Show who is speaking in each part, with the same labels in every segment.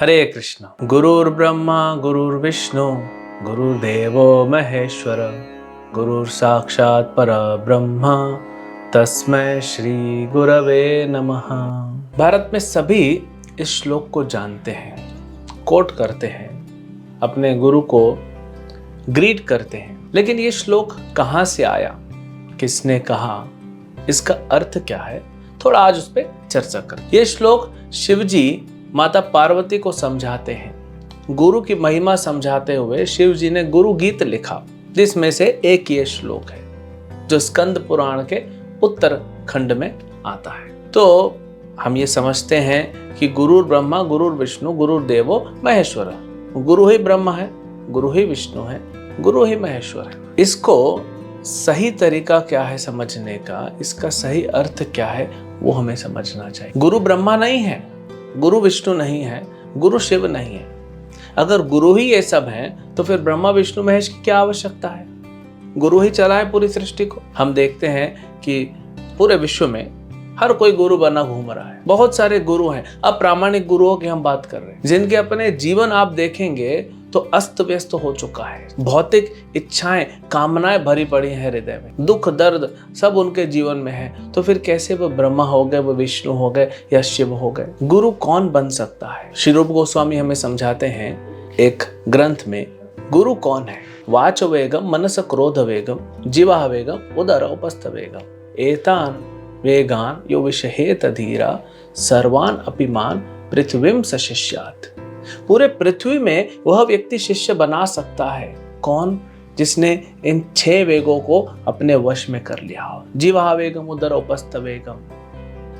Speaker 1: हरे कृष्ण। गुरुर्ब्रह्मा गुरुर्विष्णु गुरुर्देवो महेश्वर गुरुर साक्षात परब्रह्म तस्मै श्री गुरवे नमः। भारत में सभी इस श्लोक को जानते हैं, कोट करते हैं, अपने गुरु को ग्रीट करते हैं। लेकिन ये श्लोक कहाँ से आया, किसने कहा, इसका अर्थ क्या है, थोड़ा आज उस पर चर्चा करें। ये श्लोक शिव जी माता पार्वती को समझाते हैं। गुरु की महिमा समझाते हुए शिव जी ने गुरु गीत लिखा, जिसमें से एक ये श्लोक है जो स्कंद पुराण के उत्तर खंड में आता है। तो हम ये समझते हैं कि गुरुर ब्रह्मा गुरुर विष्णु गुरुर देवो महेश्वर। गुरु ही ब्रह्मा है, गुरु ही विष्णु है, गुरु ही महेश्वर है। इसको सही तरीका क्या है समझने का, इसका सही अर्थ क्या है, वो हमें समझना चाहिए। गुरु ब्रह्मा नहीं है, गुरु विष्णु नहीं है, गुरु शिव नहीं है। अगर गुरु ही ये सब हैं, तो फिर ब्रह्मा विष्णु महेश की क्या आवश्यकता है? गुरु ही चलाए पूरी सृष्टि को। हम देखते हैं कि पूरे विश्व में हर कोई गुरु बना घूम रहा है। बहुत सारे गुरु हैं। अब प्रामाणिक गुरुओं की हम बात कर रहे हैं, जिनके अपने जीवन आप देखेंगे तो अस्त व्यस्त हो चुका है। भौतिक इच्छाएं, कामनाएं भरी पड़ी हैं हृदय में, दुख दर्द सब उनके जीवन में है। तो फिर कैसे वो ब्रह्मा हो गए, वो विष्णु हो गए या शिव हो गए? गुरु कौन बन सकता है? श्री रूप गोस्वामी हमें समझाते हैं एक ग्रंथ में, गुरु कौन है? वाच वेगम मनस क्रोध वेगम जीवा वेगम उदर उपस्थ वेगम एतान वेगान यो विषहेत धीरा सर्वान अपिमान पृथ्वीम सशिष्यात्। पूरे पृथ्वी में वह व्यक्ति शिष्य बना सकता है। कौन? जिसने इन 6 वेगों को अपने वश में कर लिया हो। जीवा वेगम उदर उपस्थ वेगम,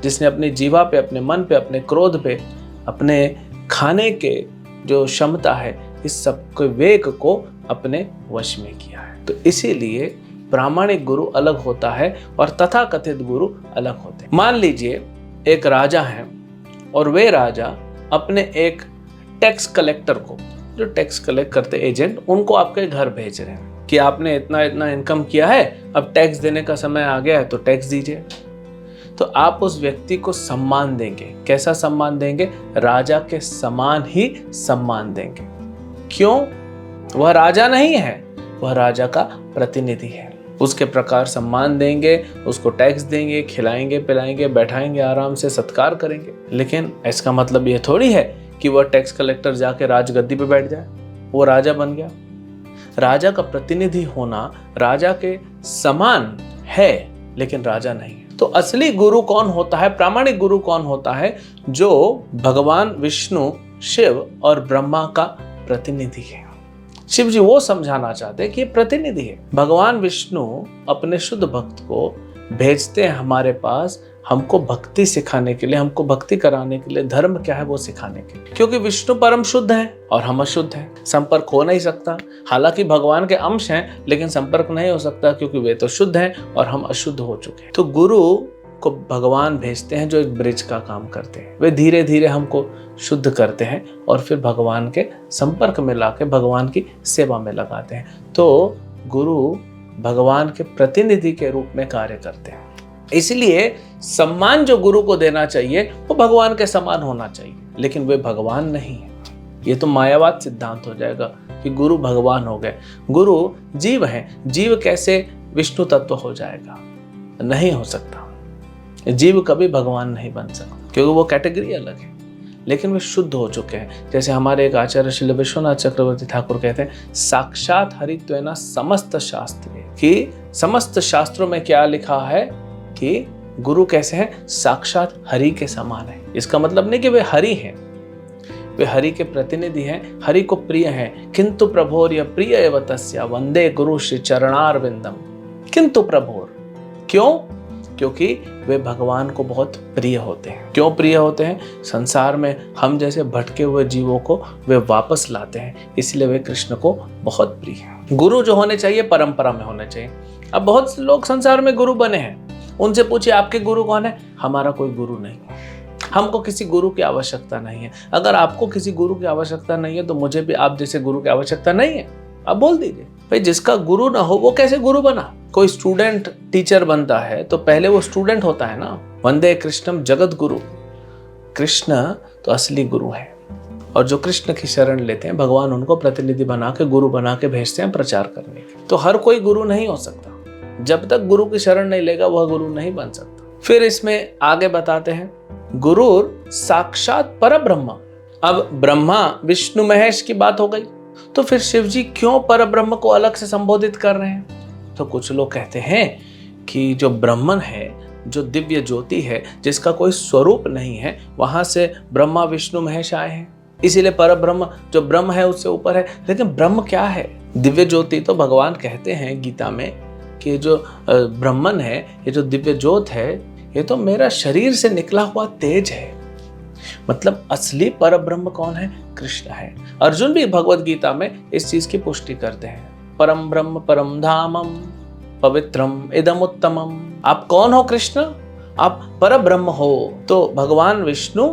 Speaker 1: जिसने अपनी जीवा पे, अपने मन पे, अपने क्रोध पे, अपने खाने के जो क्षमता है, इस सब के वेग को अपने वश में किया है। तो इसीलिए प्रामाणिक गुरु अलग होता है और तथाकथित गुरु अलग होते हैं। मान लीजिए एक राजा है और वे राजा अपने एक टैक्स कलेक्टर को, जो टैक्स कलेक्ट करते एजेंट, उनको आपके घर भेज रहे हैं कि आपने इतना इतना इनकम किया है, अब टैक्स देने का समय आ गया है तो टैक्स दीजिए। तो आप उस व्यक्ति को सम्मान देंगे। कैसा सम्मान देंगे? राजा के समान ही सम्मान देंगे। क्यों? वह राजा नहीं है, वह राजा का प्रतिनिधि है। उसके प्रकार सम्मान देंगे, उसको टैक्स देंगे, खिलाएंगे पिलाएंगे, बैठाएंगे, आराम से सत्कार करेंगे। लेकिन इसका मतलब ये थोड़ी है कि वह टैक्स कलेक्टर जाके राजगद्दी पे बैठ जाए, वो राजा बन गया। राजा का प्रतिनिधि होना राजा के समान है, लेकिन राजा नहीं है। तो असली गुरु कौन होता है? प्रामाणिक गुरु कौन होता है? जो भगवान विष्णु, शिव और ब्रह्मा का प्रतिनिधि है। शिव जी वो समझाना चाहते हैं कि ये प्रतिनिधि है। भगवान विष्णु अपने शुद्ध भक्त को भेजते हैं हमारे पास, हमको भक्ति सिखाने के लिए, हमको भक्ति कराने के लिए, धर्म क्या है वो सिखाने के लिए। क्योंकि विष्णु परम शुद्ध है और हम अशुद्ध हैं, संपर्क हो नहीं सकता। हालांकि भगवान के अंश हैं, लेकिन संपर्क नहीं हो सकता क्योंकि वे तो शुद्ध हैं और हम अशुद्ध हो चुके हैं। तो गुरु को भगवान भेजते हैं जो एक ब्रिज का काम करते हैं। वे धीरे धीरे हमको शुद्ध करते हैं और फिर भगवान के संपर्क में लाके भगवान की सेवा में लगाते हैं। तो गुरु भगवान के प्रतिनिधि के रूप में कार्य करते हैं। इसलिए सम्मान जो गुरु को देना चाहिए वो भगवान के समान होना चाहिए, लेकिन वे भगवान नहीं है। ये तो मायावाद सिद्धांत हो जाएगा कि गुरु भगवान हो गए। गुरु जीव है, जीव कैसे विष्णु तत्व हो जाएगा? नहीं हो सकता। जीव कभी भगवान नहीं बन सकता क्योंकि वो कैटेगरी अलग है, लेकिन वे शुद्ध हो चुके हैं। जैसे हमारे एक आचार्य श्री विश्वनाथ चक्रवर्ती ठाकुर कहते हैं, साक्षात हरित्वेन समस्त शास्त्र, कि समस्त शास्त्रों में क्या लिखा है कि गुरु कैसे हैं? साक्षात हरि के समान है। इसका मतलब नहीं कि वे हरि हैं, वे हरि के प्रतिनिधि हैं, हरि को प्रिय हैं। किंतु प्रभोर या प्रिय एव तस्य वंदे गुरु श्री चरणारविंदम। किंतु प्रभोर, क्यों? क्योंकि वे भगवान को बहुत प्रिय होते हैं। क्यों प्रिय होते हैं? संसार में हम जैसे भटके हुए जीवों को वे वापस लाते हैं, इसलिए वे कृष्ण को बहुत प्रिय हैं। गुरु जो होने चाहिए परंपरा में होने चाहिए। अब बहुत से लोग संसार में गुरु बने हैं, उनसे पूछिए आपके गुरु कौन है? हमारा कोई गुरु नहीं, हमको किसी गुरु की आवश्यकता नहीं है। अगर आपको किसी गुरु की आवश्यकता नहीं है तो मुझे भी आप जैसे गुरु की आवश्यकता नहीं है। आप बोल दीजिए भाई, जिसका गुरु ना हो वो कैसे गुरु बना? कोई स्टूडेंट टीचर बनता है तो पहले वो स्टूडेंट होता है ना। वंदे कृष्णम जगत गुरु, कृष्ण तो असली गुरु है। और जो कृष्ण की शरण लेते हैं भगवान उनको प्रतिनिधि बना के, गुरु बना के भेजते हैं प्रचार करने के। तो हर कोई गुरु नहीं हो सकता, जब तक गुरु की शरण नहीं लेगा वह गुरु नहीं बन सकता। फिर इसमें आगे बताते हैं गुरु साक्षात परब्रह्म। अब ब्रह्मा विष्णु महेश की बात हो गई, तो फिर शिव जी क्यों परब्रह्म को अलग से संबोधित कर रहे हैं? तो कुछ लोग कहते हैं कि जो ब्रह्मन है, जो दिव्य ज्योति है, जिसका कोई स्वरूप नहीं है, वहां से ब्रह्मा विष्णु महेश आए हैं, इसीलिए परब्रह्म जो ब्रह्म है उससे ऊपर है। लेकिन ब्रह्म क्या है? दिव्य ज्योति तो भगवान कहते हैं गीता में कि जो ब्रह्मन है, ये जो दिव्य ज्योत है, ये तो मेरा शरीर से निकला हुआ तेज है। मतलब असली परब्रह्म कौन है? कृष्ण है। अर्जुन भी भगवत गीता में इस चीज की पुष्टि करते हैं, परम ब्रह्म परम धामम पवित्रम इदम उत्तमम। आप कौन हो? कृष्ण, आप परब्रह्म हो। तो भगवान विष्णु,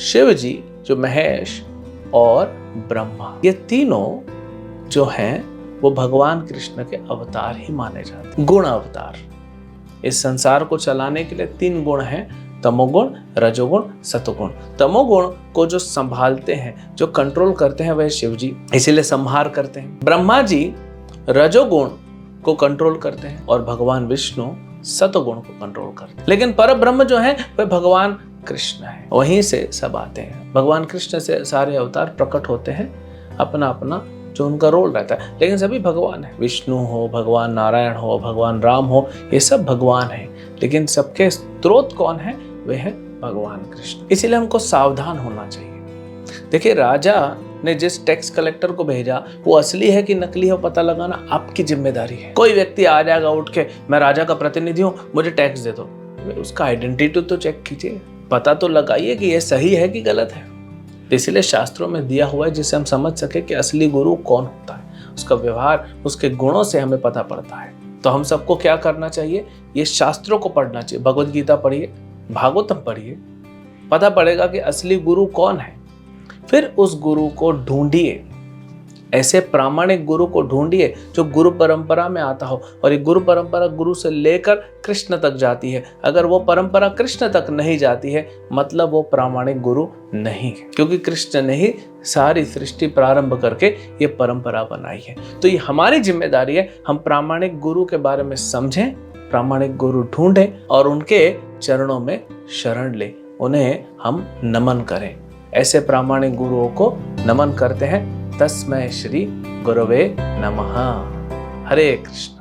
Speaker 1: शिव जी जो महेश और ब्रह्मा, ये तीनों जो हैं वो भगवान कृष्ण के अवतार ही माने जाते हैं, गुण अवतार। इस संसार को चलाने के लिए 3 गुण हैं, तमोगुण, रजोगुण, सतोगुण। तमोगुण को जो संभालते हैं, जो कंट्रोल करते हैं, वह शिव जी, इसीलिए संहार करते हैं। ब्रह्मा जी रजोगुण को कंट्रोल करते हैं और भगवान विष्णु सतोगुण को कंट्रोल करते हैं। लेकिन परब्रह्म जो है वह भगवान कृष्ण है, वहीं से सब आते हैं। भगवान कृष्ण से सारे अवतार प्रकट होते हैं, अपना अपना जो उनका रोल रहता है। लेकिन सभी भगवान है, विष्णु हो, भगवान नारायण हो, भगवान राम हो, ये सब भगवान है। लेकिन सबके स्रोत कौन है? वे है भगवान कृष्ण। इसीलिए हमको सावधान होना चाहिए। देखिए, राजा ने जिस टैक्स कलेक्टर को भेजा वो असली है कि नकली है, पता लगाना आपकी जिम्मेदारी है। कोई व्यक्ति आ जाएगा उठ के, मैं राजा का प्रतिनिधि हूँ, मुझे टैक्स दे दो, उसका आइडेंटिटी तो चेक कीजिए, पता तो लगाइए कि ये सही है कि गलत है। इसलिए शास्त्रों में दिया हुआ है जिससे हम समझ सके कि असली गुरु कौन होता है, उसका व्यवहार, उसके गुणों से हमें पता पड़ता है। तो हम सबको क्या करना चाहिए? ये शास्त्रों को पढ़ना चाहिए। भगवत गीता पढ़िए, भागवतम पढ़िए, पता पड़ेगा कि असली गुरु कौन है। फिर उस गुरु को ढूंढिए, ऐसे प्रामाणिक गुरु को ढूंढिए जो गुरु परंपरा में आता हो। और ये गुरु परंपरा गुरु से लेकर कृष्ण तक जाती है। अगर वो परंपरा कृष्ण तक नहीं जाती है, मतलब वो प्रामाणिक गुरु नहीं है, क्योंकि कृष्ण ने ही सारी सृष्टि प्रारंभ करके ये परंपरा बनाई है। तो ये हमारी जिम्मेदारी है, हम प्रामाणिक गुरु के बारे में समझें, प्रामाणिक गुरु ढूंढें और उनके चरणों में शरण लें, उन्हें हम नमन करें। ऐसे प्रामाणिक गुरुओं को नमन करते हैं। तस्मै श्री गुरवे नमः। हरे कृष्ण।